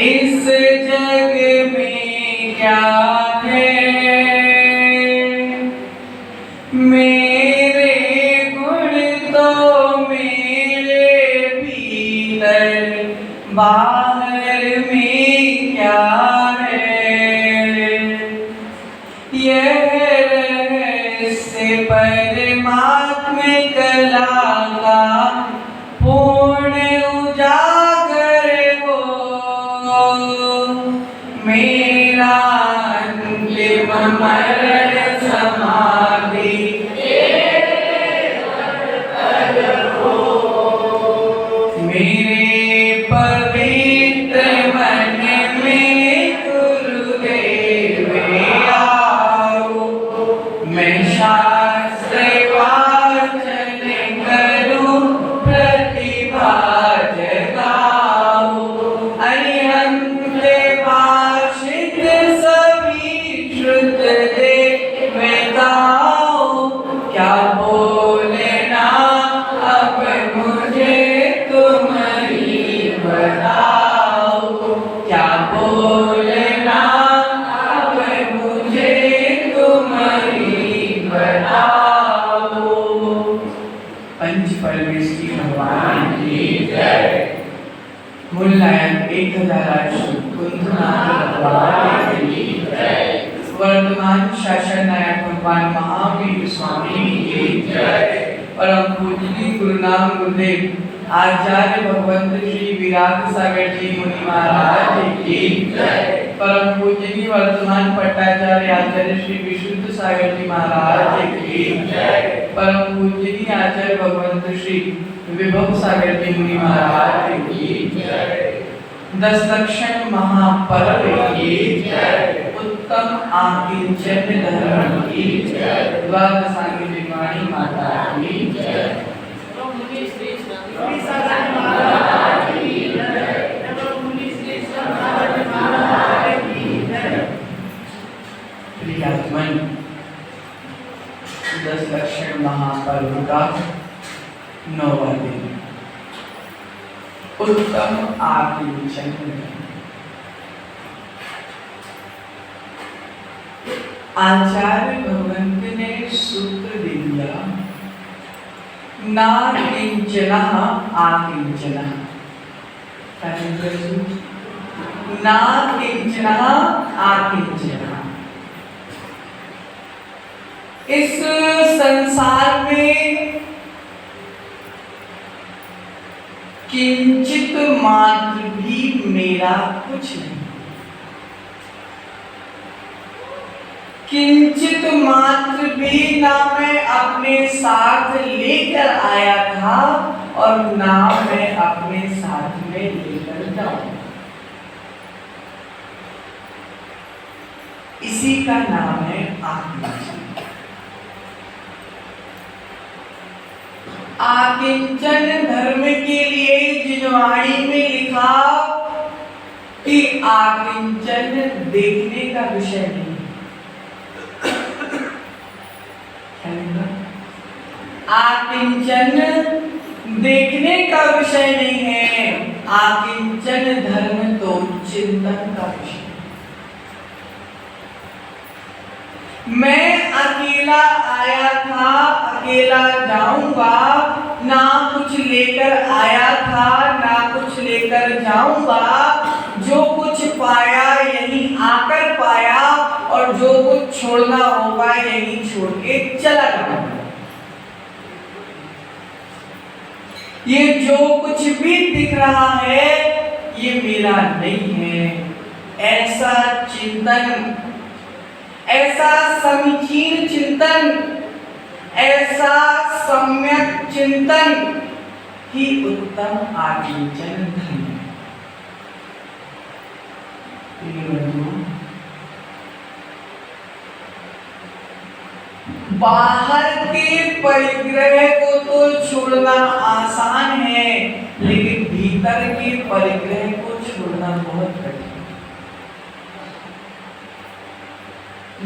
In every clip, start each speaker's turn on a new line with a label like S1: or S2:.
S1: इस जग में क्या है, मेरे गुण तो मेरे भीतर, बाहर में क्या है। यह रहस्य परमात्म कला का पूर्ण उजागर हो। मेरा अंतिम मरण समाधि मेरे पवित्र मन में गुरुदेव आओ। मैं शास्त्र वाचन करूं, प्रतिभा जगाऊं, अरिहंत भाषित सभी श्रुत दे मैं गाऊं। क्या बोलना अब मुझे तुम ही बताओ, क्या बोलना अब मुझे तुम ही बताओ। पंच परमेश्वरी भगवान की जय। मूल नायक 1008 कुंभनाथ भगवान की जय। वर्तमान शासन नायक भगवान महावीर स्वामी की जय। परम पूजनीय गुरुनाम गुरुदेव आचार्य भगवंत श्री विराट सागर जी मुनि महाराज की जय। परम पूजनीय वर्तमान पट्टाचार्य आचार्य श्री विशुद्ध सागर जी महाराज की जय। परम पूजनीय आचार्य भगवंत श्री विभव सागर जी मुनि महाराज की जय। 10 लक्षण महापर्व की जय। उत्तम आकिंचन धर्म की जय। द्वादशांगी निर्वाणी माता की जय। प्रियात्मन 10 लक्षण महापर्व का 9वां दिन। उत्तम आकिंचन। आचार्य भगवंत ने सूत्र दिया, ना किंचन आकिंचन। ना किंचन आकिंचन। इस संसार में किंचित मात्र भी मेरा कुछ नहीं, किंचित मात्र भी ना मैं अपने साथ लेकर आया था और ना मैं अपने साथ में लेकर जाऊं। इसी का नाम है आकिंचन। आकिंचन धर्म के लिए जिनवाणी में लिखा कि आकिंचन देखने का विषय नहीं, आकिंचन देखने का विषय नहीं है। आकिंचन धर्म तो चिंतन का विषय। मैं अकेला आया था, अकेला जाऊंगा, ना कुछ लेकर आया था ना कुछ लेकर जाऊंगा। जो कुछ पाया यहीं आकर पाया और जो कुछ छोड़ना होगा यही छोड़ के चला जाऊंगा। ये जो कुछ भी दिख रहा है ये मेरा नहीं है, ऐसा चिंतन, ऐसा समीचीन चिंतन, ऐसा सम्यक चिंतन ही उत्तम आत्मचिंतन धर्म है। बाहर के परिग्रह को तो छोड़ना आसान है, लेकिन भीतर के परिग्रह को छोड़ना बहुत कठिन है।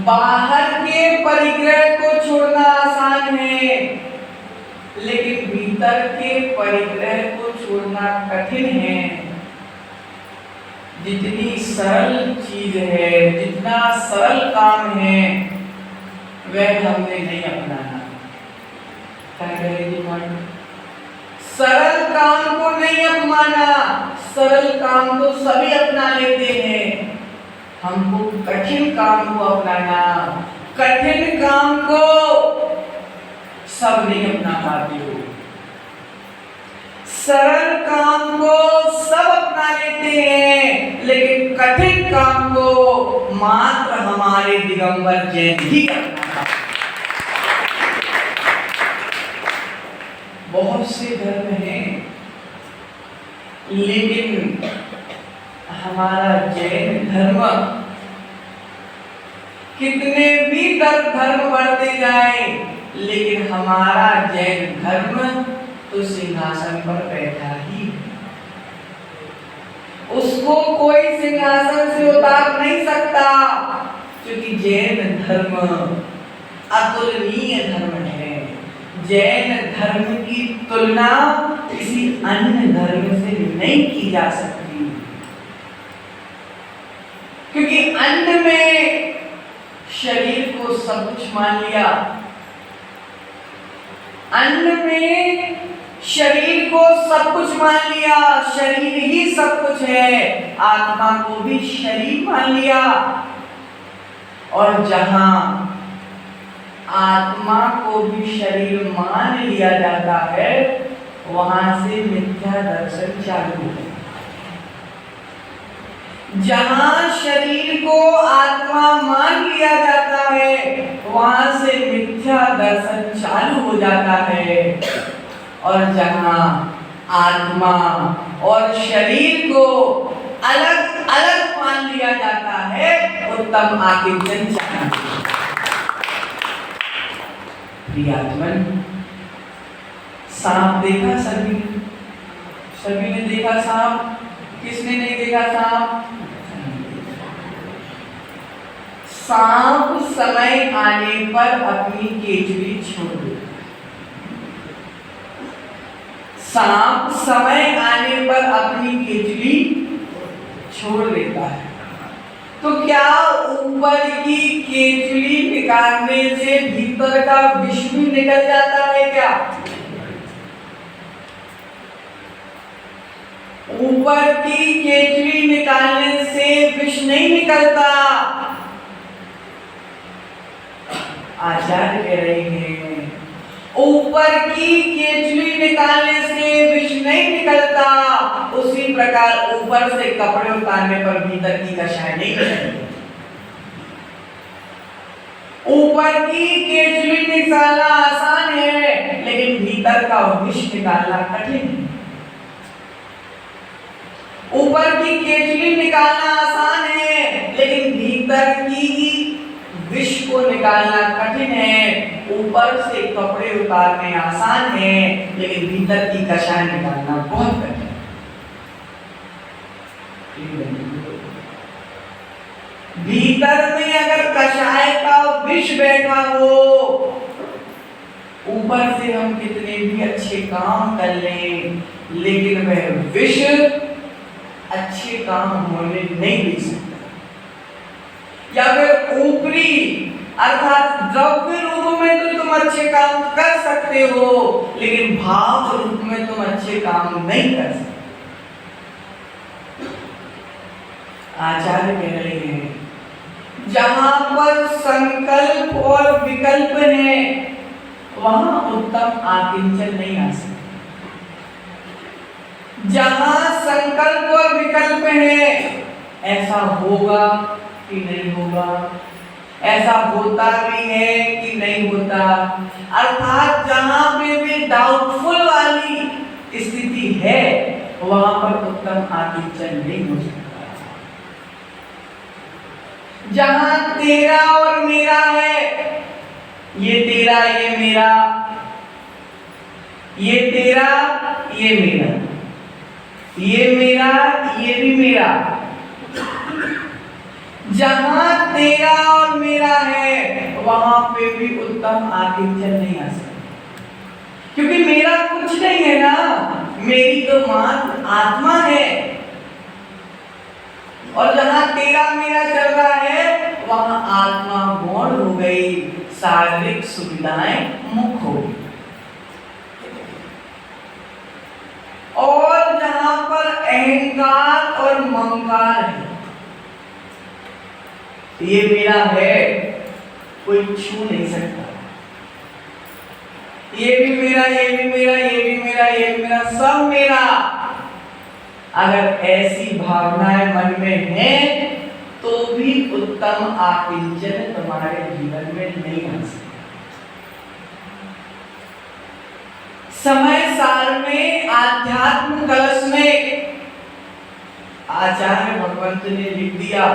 S1: बाहर के परिग्रह को छोड़ना आसान है, लेकिन भीतर के परिग्रह को छोड़ना कठिन है। जितनी सरल चीज है, जितना सरल काम है, वह हमने नहीं अपनाना। क्या कहेगी मैडम? सरल काम को नहीं अपनाना। सरल काम तो सभी अपना लेते हैं, हमको कठिन काम को अपनाना। कठिन काम को सब नहीं अपना पाते हो। सरल काम को सब अपना लेते हैं, लेकिन कठिन काम को मात्र हमारे दिगंबर जैन ही अपना। बहुत से धर्म हैं, लेकिन हमारा जैन धर्म कितने भी धर्म बढ़ते जाएं, लेकिन हमारा जैन धर्म तो सिंहासन पर बैठा ही, उसको कोई सिंहासन से उतार नहीं सकता, क्योंकि जैन धर्म अतुलनीय धर्म है। जैन धर्म की तुलना किसी अन्य धर्म से नहीं की जा सकती, क्योंकि अन्य में शरीर को सब कुछ मान लिया, अन्न में शरीर को सब कुछ मान लिया, शरीर ही सब कुछ है। आत्मा को भी शरीर मान लिया, और जहां आत्मा को भी शरीर मान लिया जाता है, वहां से मिथ्या दर्शन चालू होता है। जहां शरीर को आत्मा मान लिया जाता है, वहां से मिथ्या दर्शन चालू हो जाता है। और जहां आत्मा और शरीर को अलग अलग मान लिया जाता है, उत्तम आकिंचन चालू। प्रियात्मन, सांप देखा सभी, सभी ने देखा सांप, किसने नहीं देखा सांप? सांप समय आने पर अपनी केचुली छोड़ देता है। सांप समय आने पर अपनी केचुली छोड़ देता है। तो क्या ऊपर की केचुली निकालने से भीतर का विष भी निकल जाता है क्या? ऊपर की केचुली निकालने से विष नहीं निकलता। आचार्य कह रहे हैं, ऊपर की केचुली निकालने से विष नहीं निकलता, उसी प्रकार ऊपर से कपड़े उतारने पर भीतर की कषाय नहीं निकलती। ऊपर की केचुली निकालना आसान है, लेकिन भीतर का विष निकालना कठिन है। ऊपर की केचुली निकालना आसान है, लेकिन भीतर की विष को निकालना कठिन है। ऊपर से कपड़े उतारने आसान है, लेकिन भीतर की कषाय निकालना बहुत कठिन है। भीतर में अगर कषाय का विष बैठा हो, ऊपर से हम कितने भी अच्छे काम कर लें, लेकिन वह विष अच्छे काम होने नहीं दे सकता। या फिर ऊपरी अर्थात द्रव्य रूप में तो तुम अच्छे काम कर सकते हो, लेकिन भाव रूप में तुम अच्छे काम नहीं कर सकते। आचार्य कह रहे हैं, जहां पर संकल्प और विकल्प है वहां उत्तम आकिंचन नहीं आ सकता। जहां संकल्प और विकल्प है, ऐसा होगा कि नहीं होगा, ऐसा होता भी है कि नहीं होता, अर्थात जहां पे भी डाउटफुल वाली स्थिति है वहां पर उत्तम आकिंचन नहीं हो सकता। जहां तेरा और मेरा है, ये तेरा ये मेरा, ये तेरा ये मेरा, ये मेरा ये भी मेरा, जहां तेरा और मेरा है वहां पे भी उत्तम आकिंचन नहीं आ सकता, क्योंकि मेरा कुछ नहीं है ना, मेरी तो मात्र आत्मा है। और जहां तेरा मेरा चल रहा है वहां आत्मा गौण हो गई, शारीरिक सुविधाएं मुक्त हो गई। और जहां पर अहंकार और ममकार है, ये मेरा है कोई छू नहीं सकता, ये भी मेरा ये भी मेरा ये भी मेरा ये भी मेरा, सब मेरा। अगर ऐसी भावनाएं मन में हैं तो भी उत्तम आकिंचन तुम्हारे जीवन में नहीं आ सकता। समय सार में आध्यात्म कलश में आचार्य भगवंत ने लिख दिया,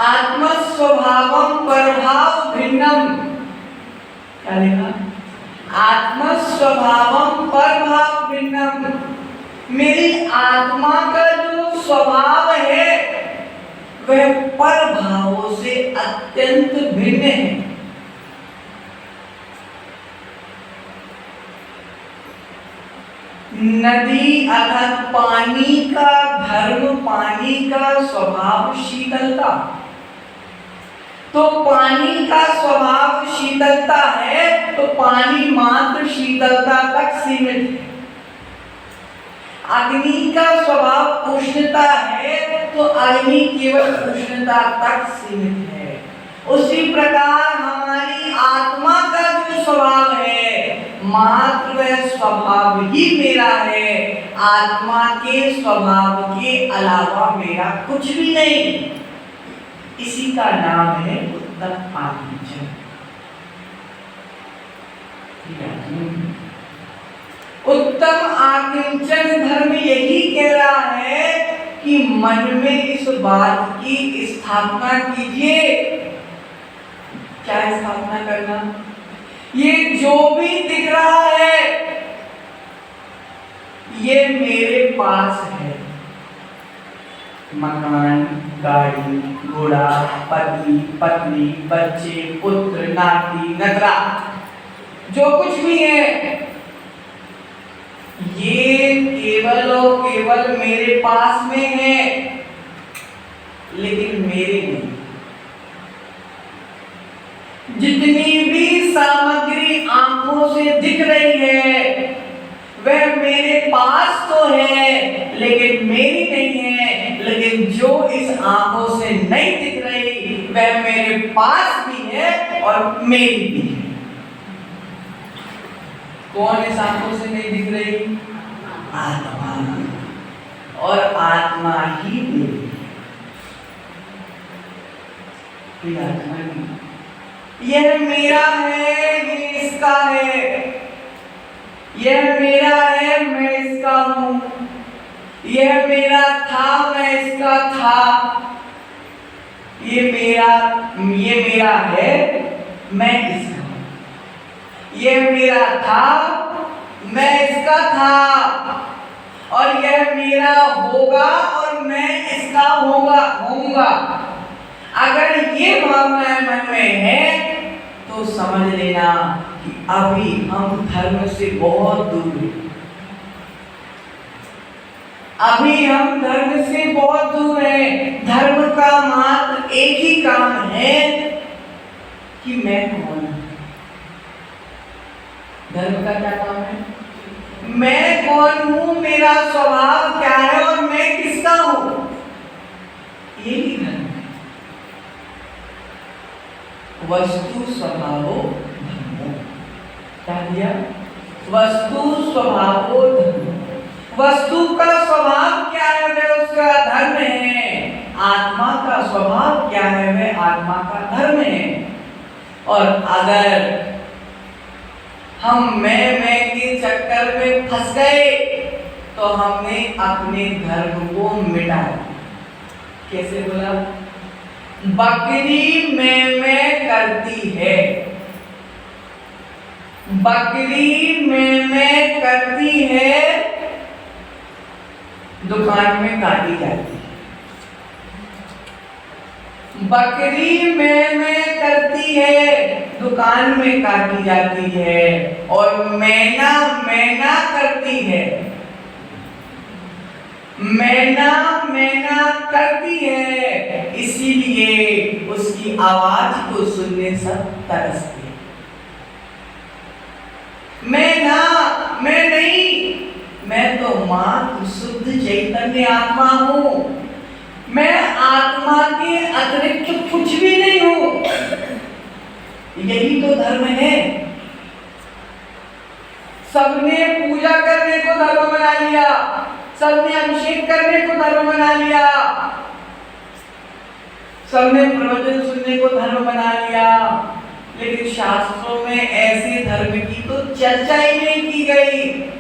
S1: आत्म स्वभावम परभाव भिन्नम। क्या लिखा? आत्म स्वभावम परभाव भिन्नम। मेरी आत्मा का जो स्वभाव है वह पर भावों से अत्यंत भिन्न है। नदी अर्थात पानी का धर्म, पानी का स्वभाव शीतलता, तो पानी का स्वभाव शीतलता है तो पानी मात्र शीतलता तक सीमित है। अग्नि का स्वभाव उष्णता है तो अग्नि केवल उष्णता तक सीमित है। उसी प्रकार हमारी आत्मा का जो स्वभाव है मात्र वह स्वभाव ही मेरा है, आत्मा के स्वभाव के अलावा मेरा कुछ भी नहीं। इसी का नाम है उत्तम आकिंचन। उत्तम आकिंचन धर्म यही कह रहा है कि मन में इस बात की स्थापना कीजिए। क्या स्थापना करना? ये जो भी दिख रहा है ये मेरे पास है। मकान, गाड़ी, घोड़ा, पति, पत्नी, बच्चे, पुत्र, नाती, नगरा, जो कुछ भी है ये केवल और केवल मेरे पास में है, लेकिन मेरे नहीं। जितनी भी सामग्री आंखों से दिख रही है वह मेरे पास तो है लेकिन मेरी नहीं है, लेकिन जो इस आंखों से नहीं दिख रही वह मेरे पास भी है और मेरी भी है। कौन इस आंखों से नहीं दिख रही? आत्मा, और आत्मा ही मेरी है। आत्मा ही यह मेरा है, ये इसका है, यह मेरा है, मैं इसका हूं, यह मेरा था, मैं इसका था, ये मेरा है, मैं इसका हूं, यह मेरा था, मैं इसका था, और यह मेरा होगा और मैं इसका होऊंगा। अगर ये भावनाएं मन में है तो समझ लेना कि अभी हम धर्म से बहुत दूर हैं। अभी हम धर्म से बहुत दूर हैं। धर्म का मात्र एक ही काम है कि मैं कौन हूं। धर्म का क्या काम है? मैं कौन हूं, मेरा स्वभाव क्या है और मैं किसका हूं, यही धर्म है। वस्तु स्वभावो धर्मो। क्या दिया? वस्तु स्वभावो धर्मो। वस्तु का स्वभाव क्या है वह उसका धर्म है। आत्मा का स्वभाव क्या है वह आत्मा का धर्म है। और अगर हम मैं के चक्कर में फंस गए तो हमने अपने धर्म को मिटा दिया। कैसे बोला? बकरी मैं करती है, बकरी मैं करती है, दुकान में काटी जाती है। बकरी मैं करती है, दुकान में काटी जाती है। और मैना करती है, मैना करती है, इसीलिए उसकी आवाज को सुनने सब तरसते हैं। मैं नहीं, मैं तो मात्र शुद्ध चैतन्य आत्मा हूं। मैं आत्मा के अतिरिक्त कुछ भी नहीं हूं। यही तो धर्म है। सबने पूजा करने को धर्म बना लिया, सबने अभिषेक करने को धर्म बना लिया, सबने प्रवचन सुनने को धर्म बना लिया, लेकिन शास्त्रों में ऐसे धर्म की तो चर्चा ही नहीं की गई।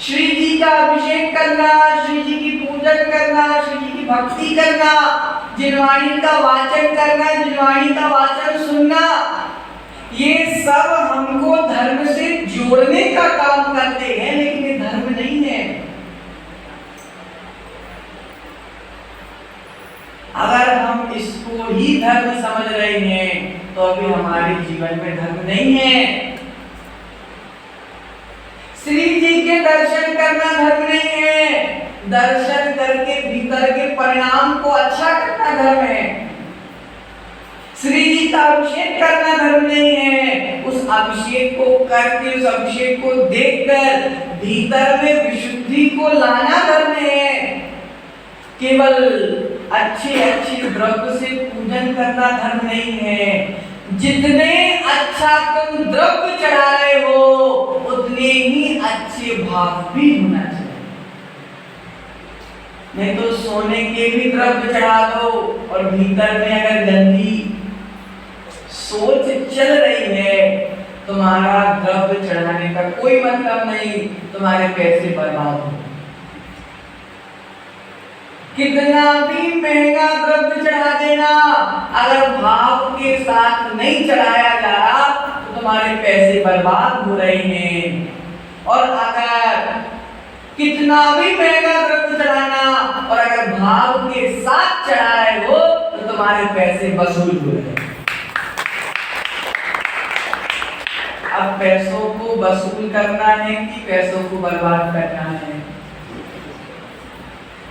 S1: श्री जी का अभिषेक करना, श्री जी की पूजन करना, श्री जी की भक्ति करना, जिनवाणी का वाचन करना, जिनवाणी का वाचन सुनना, ये सब हमको धर्म से जोड़ने का काम करते हैं, लेकिन ये धर्म नहीं है। अगर हम इसको ही धर्म समझ रहे हैं तो अभी हमारे जीवन में धर्म नहीं है। श्री जी के दर्शन करना धर्म नहीं है, दर्शन करके भीतर के परिणाम को अच्छा करना धर्म है। श्री जी का अभिषेक करना धर्म नहीं है, उस अभिषेक को करके, उस अभिषेक को देखकर भीतर में विशुद्धि को लाना धर्म है। केवल अच्छे द्रव्य से पूजन करना धर्म नहीं है। जितने अच्छा तुम द्रव्य चढ़ा रहे हो उतने ही अच्छे भाव भी होना चाहिए। नहीं तो सोने के भी द्रव्य चढ़ा दो और भीतर में अगर गंदी सोच चल रही है, तुम्हारा द्रव्य चढ़ाने का कोई मतलब नहीं, तुम्हारे पैसे बर्बाद हो। कितना भी महंगा द्रव्य चढ़ा देना, अगर भाव के साथ नहीं चढ़ाया जा रहा तो तुम्हारे पैसे बर्बाद हो रहे हैं। और अगर कितना भी महंगा द्रव्य चढ़ाना और अगर भाव के साथ चढ़ा रहे हो तो तुम्हारे पैसे वसूल हो रहे हैं। अब पैसों को वसूल करना है कि पैसों को बर्बाद करना है?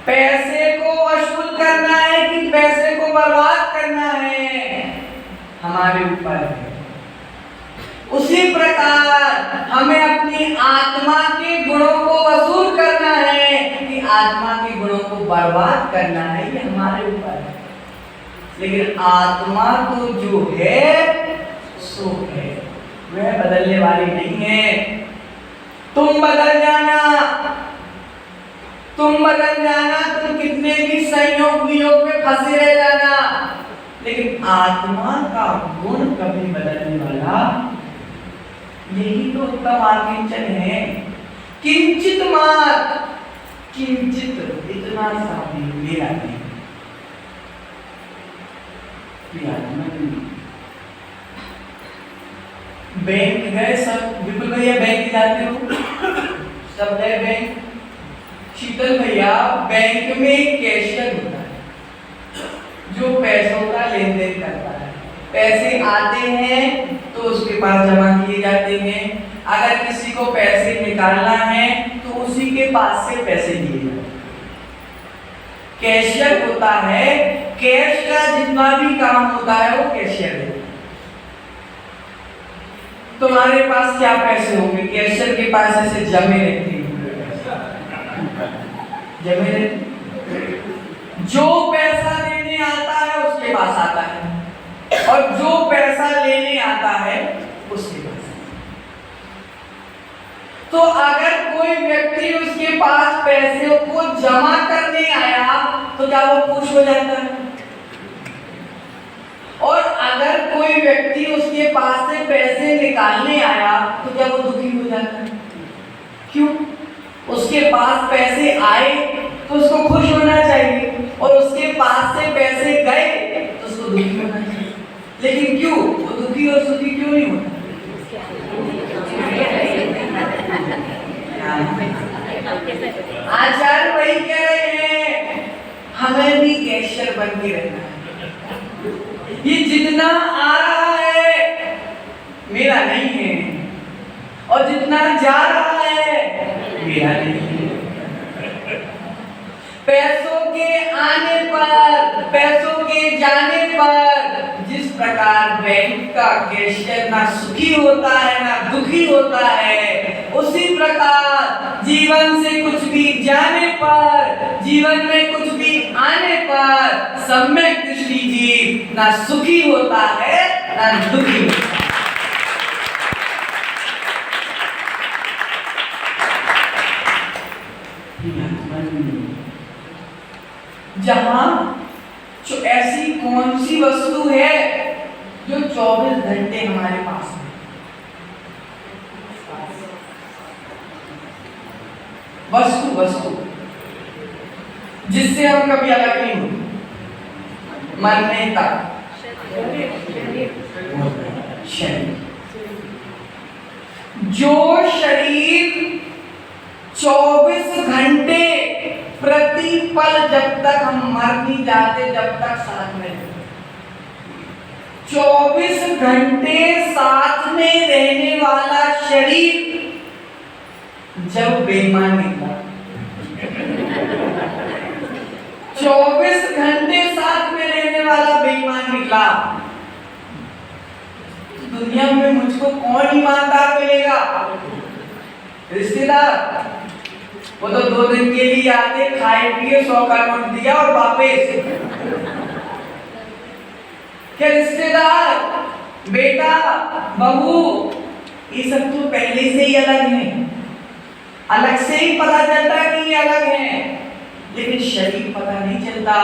S1: पैसे को वसूल करना है कि पैसे को बर्बाद करना है, हमारे ऊपर है। उसी प्रकार हमें अपनी आत्मा के गुणों को वसूल करना है कि आत्मा के गुणों को बर्बाद करना है, ये हमारे ऊपर है। लेकिन आत्मा तो जो है सो है, वह बदलने वाली नहीं है। तुम बदल जाना, तुम कितने भी संयोग वियोग में फंसे रह जाना, लेकिन आत्मा का गुण कभी बदलने वाला, यही तो उत्तम आत्मचिंतन है। किंचित मात्र, किंचित इतना सा भी मेरा नहीं। बैंक गए सब, विपुल भैया बैंक जाते हो, सब गए बैंक। शीतल भैया, बैंक में एक कैशियर होता है जो पैसों का लेन देन करता है। पैसे आते हैं तो उसके पास जमा किए जाते हैं, अगर किसी को पैसे निकालना है तो उसी के पास से पैसे लिए जाते हैं। कैशियर होता है, कैश का जितना भी काम होता है वो कैशियर है। तुम्हारे पास क्या पैसे होंगे? कैशियर के पास ऐसे जमे रहते हैं, जमे रहते। जो पैसा देने आता है उसके पास आता है, और जो पैसा लेने आता है उसके पास। तो अगर कोई व्यक्ति उसके पास पैसे को जमा करने आया तो क्या वो खुश हो जाता है? और अगर कोई व्यक्ति उसके पास से पैसे निकालने आया तो क्या वो दुखी हो जाता है? क्यों? उसके पास पैसे आए तो उसको खुश होना चाहिए और उसके पास से पैसे गए तो उसको दुखी होना चाहिए। लेकिन क्यों वो दुखी और सुखी क्यों नहीं होता? आचार्य वही कह रहे हैं, हमें भी कैशियर बन के रहना है। ये जितना आ रहा है मेरा नहीं है और जितना जा रहा है मेरा नहीं है। पैसों के आने पर, पैसों के जाने पर जिस प्रकार बैंक का कैशियर ना सुखी होता है ना दुखी होता है, उसी प्रकार जीवन से कुछ भी जाने पर, जीवन में कुछ भी आने पर सम्यक दृष्टि जीव ना सुखी होता है ना दुखी होता है। जहां जो ऐसी कौन सी वस्तु है जो 24 घंटे हमारे पास है? वस्तु, वस्तु जिससे हम कभी अलग नहीं होते मरने तक। शरीर, जो शरीर 24 घंटे प्रति पल, जब तक हम मर नहीं जाते, जब तक साथ में रहते, 24 घंटे साथ में रहने वाला शरीर जब बेईमान निकला, 24 घंटे साथ में रहने वाला बेईमान निकला, दुनिया में मुझको कौन ईमानदार मिलेगा? रिश्तेदार। वो तो 2 दिन के लिए आते, खाए पिए, 100 का नोट दिया और वापस। क्या रिश्तेदार, बेटा, बहू, ये सब तो पहले से ही अलग हैं, अलग से ही पता चलता कि ये अलग हैं, लेकिन शरीर पता नहीं चलता।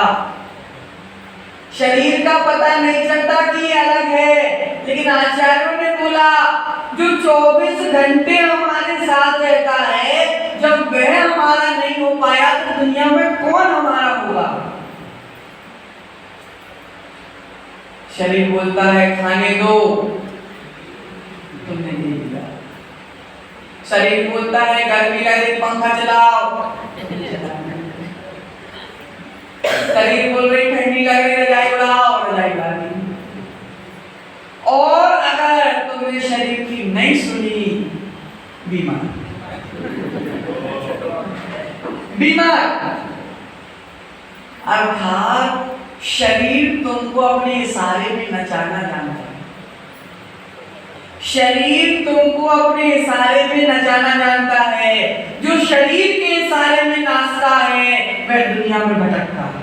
S1: शरीर का पता नहीं चलता कि ये अलग है। लेकिन आचार्यों ने बोला जो 24 घंटे हमारे साथ रहता है, जब वह हमारा नहीं हो पाया तो दुनिया में कौन हमारा होगा? शरीर बोलता है खाने दो, तुमने नहीं दिया। शरीर बोलता है गर्मी लगे पंखा चलाओ, शरीर बोल रही ठंडी लग रही रजाई उड़ाओ, रजाई उड़ा दी। और अगर तुमने शरीर की नहीं सुनी, बीमार बीमार। अर्थात शरीर तुमको अपने इशारे में नचाना जानता है, शरीर तुमको अपने इशारे में नचाना जानता है। जो शरीर के इशारे में नाचता है वह दुनिया में भटकता है,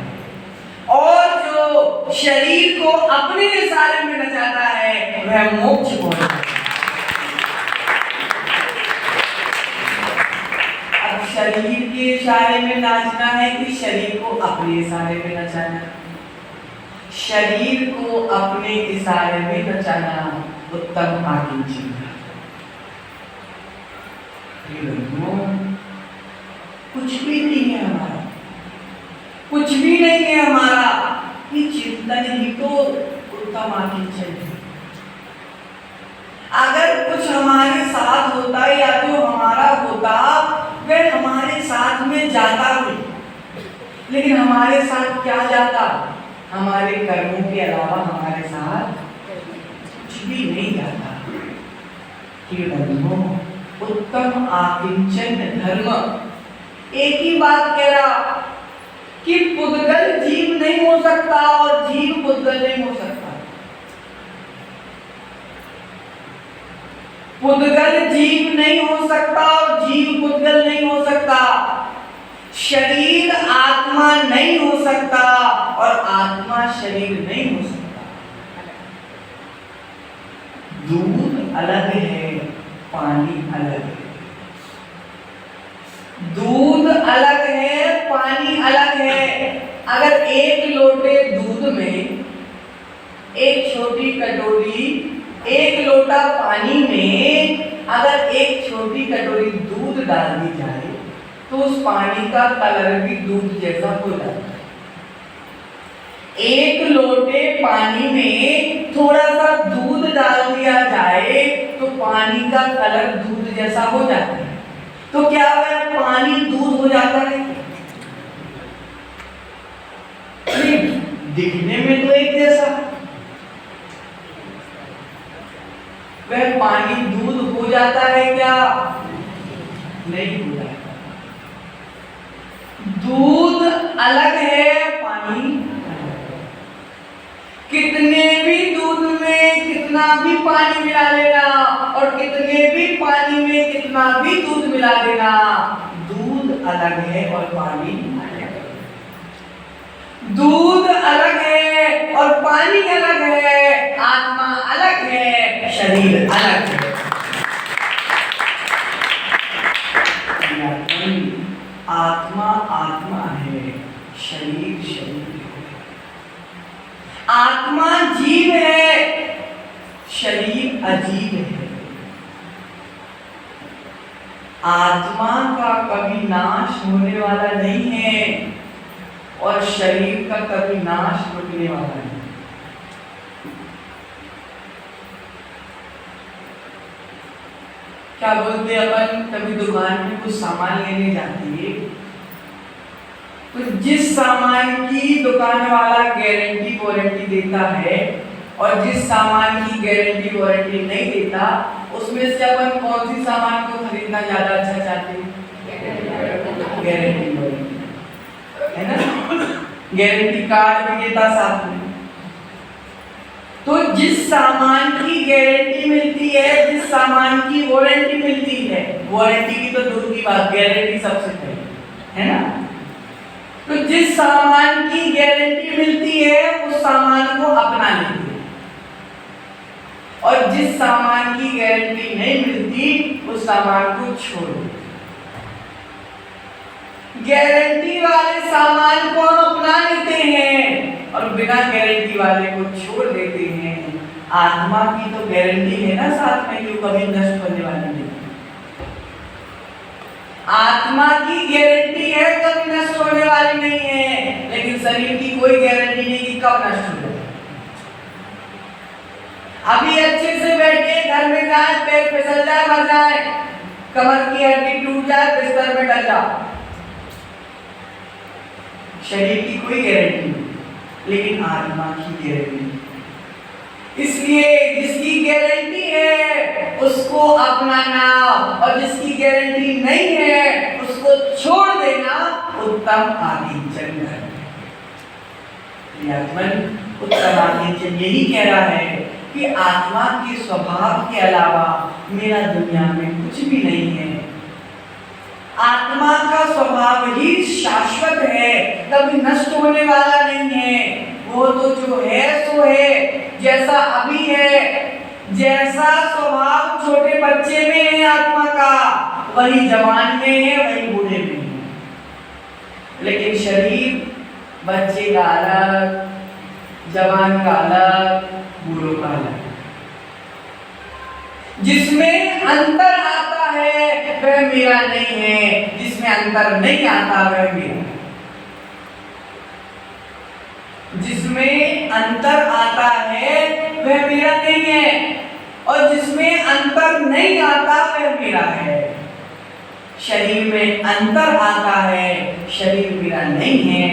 S1: और जो शरीर को अपने इशारे में नचाता है वह मोक्ष को। अब शरीर के इशारे में नाचना है कि शरीर को अपने इशारे में नचाना? शरीर को अपने इशारे में नचाना उत्तम आकिंचन है। कुछ भी नहीं है हमारा, कुछ भी नहीं है हमारा, ये चिंतन ही तो उत्तम आकिंचन है। अगर कुछ हमारे साथ होता या जो हमारा होता वह हमारे साथ में जाता भी, लेकिन हमारे साथ क्या जाता? हमारे कर्मों के अलावा हमारे साथ कुछ भी नहीं जाता। उत्तम आकिंचन धर्म एक ही बात कह रहा कि पुद्गल जीव नहीं हो सकता और जीव पुद्गल नहीं हो सकता। पुद्गल जीव नहीं हो सकता और जीव पुद्गल नहीं हो सकता। शरीर आत्मा नहीं हो सकता और आत्मा शरीर नहीं हो सकता। दूध अलग है, पानी अलग है। दूध अलग है, पानी अलग है। अगर एक लोटे दूध में, एक छोटी कटोरी, एक लोटा पानी में अगर एक छोटी कटोरी दूध डाल दी जाए तो उस पानी का कलर भी दूध जैसा हो जाता है। एक लोटे पानी में थोड़ा सा दूध डाल दिया जाए तो पानी का कलर दूध जैसा हो जाता है। तो क्या वह पानी दूध हो जाता है? दिखने में तो एक जैसा, वह पानी दूध हो जाता है क्या? नहीं हो जाता। दूध अलग है, पानी अलग है। कितने भी दूध में कितना भी पानी मिला लेना और कितने भी पानी में कितना भी दूध मिला देना, दूध अलग है और पानी अलग है। दूध अलग है और पानी अलग है, आत्मा अलग है, शरीर अलग है। आत्मा आत्मा है, शरीर शरीर है। आत्मा जीव है, शरीर अजीब है। आत्मा का कभी नाश होने वाला नहीं है और शरीर का कभी नाश रुकने वाला नहीं। क्या बोलते अपन, कभी दुकान में कुछ सामान लेने जाते हैं तो जिस सामान की दुकान वाला गारंटी वारंटी देता है और जिस सामान की गारंटी वारंटी नहीं देता, उसमें से अपन कौन सी सामान को खरीदना ज्यादा अच्छा चाहते हैं? गारंटी वारंटी, है ना? गारंटी कार्ड भी देता साथ में। तो जिस सामान की गारंटी मिलती है, जिस सामान की वारंटी मिलती है, वारंटी की तो दूर की बात, गारंटी सबसे पहले, है ना? तो जिस सामान की गारंटी मिलती है उस सामान को अपना लेते हैं और जिस सामान की गारंटी नहीं मिलती उस सामान को छोड़ देते। गारंटी वाले सामान को हम अपना लेते हैं और बिना गारंटी वाले को छोड़ देते हैं। आत्मा की तो गारंटी है ना साथ में, जो कभी नष्ट होने वाली नहीं। आत्मा की गारंटी है, कभी नष्ट होने वाली नहीं है, लेकिन शरीर की कोई गारंटी नहीं कि कब नष्ट हो जाए। अभी अच्छे से बैठे, घर में जाए, पैर फिसल जाए, मर जाए, कमर की हड्डी टूट जाए, बिस्तर में डल जाओ, शरीर की कोई गारंटी नहीं, लेकिन आत्मा की गारंटी। इसलिए जिसकी गारंटी है उसको अपनाना और जिसकी गारंटी नहीं है उसको छोड़ देना उत्तम आत्मचिंतन है। उत्तम आत्मचिंतन यही कह रहा है कि आत्मा के स्वभाव के अलावा मेरा दुनिया में कुछ भी नहीं है। आत्मा का स्वभाव ही शाश्वत है, कभी नष्ट होने वाला नहीं है। वो तो जो है सो है, जैसा अभी है, जैसा स्वभाव छोटे बच्चे में है आत्मा का, वही जवान में है, वही बूढ़े में है। लेकिन शरीर बच्चे का अलग, जवान का अलग, बूढ़ों का अलग। जिसमें अंतर आता है वह मेरा नहीं है, जिसमें अंतर नहीं आता वह मेरा है। जिसमें अंतर आता है वह मेरा नहीं है और जिसमें अंतर नहीं आता वह मेरा है। शरीर में अंतर आता है, शरीर मेरा नहीं है।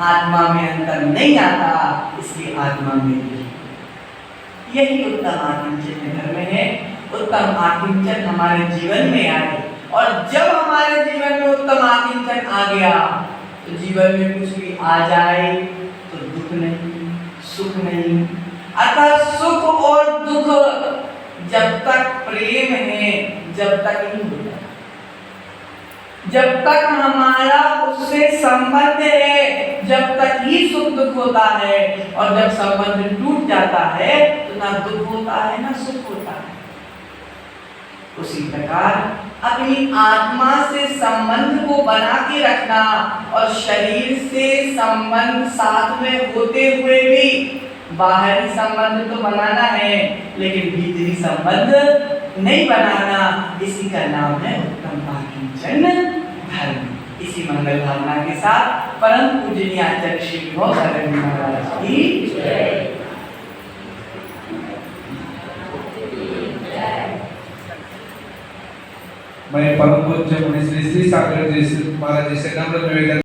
S1: आत्मा में अंतर नहीं आता, इसलिए आत्मा मेरी है। यही उत्तम आत्मचिंतन धर्म है। उत्तम आत्मचिंतन हमारे जीवन में आए और जब हमारे जीवन में उत्तम आत्मचिंतन आ गया तो जीवन में कुछ भी आ जाए तो दुख नहीं, सुख नहीं। अतः सुख और दुख जब तक प्रेम है, जब तक नहीं होता। जब तक हमारा उससे संबंध है, जब तक ही सुख दुख होता है और जब संबंध टूट जाता है तो ना दुख होता है ना सुख होता है। उसी प्रकार अपनी आत्मा से संबंध को बना के रखना और शरीर से संबंध साथ में होते हुए भी बाहरी संबंध तो बनाना है लेकिन भीतरी संबंध नहीं बनाना, इसी का नाम है उत्तम पाकिंचन धर्म। इसी मंगल भावना के साथ परम पूजनीय आचार्य श्री विभव महाराज की जय।
S2: मैं परम पूज्य मुनि श्री श्री सागर जी महाराज जी से नम्र निवेदन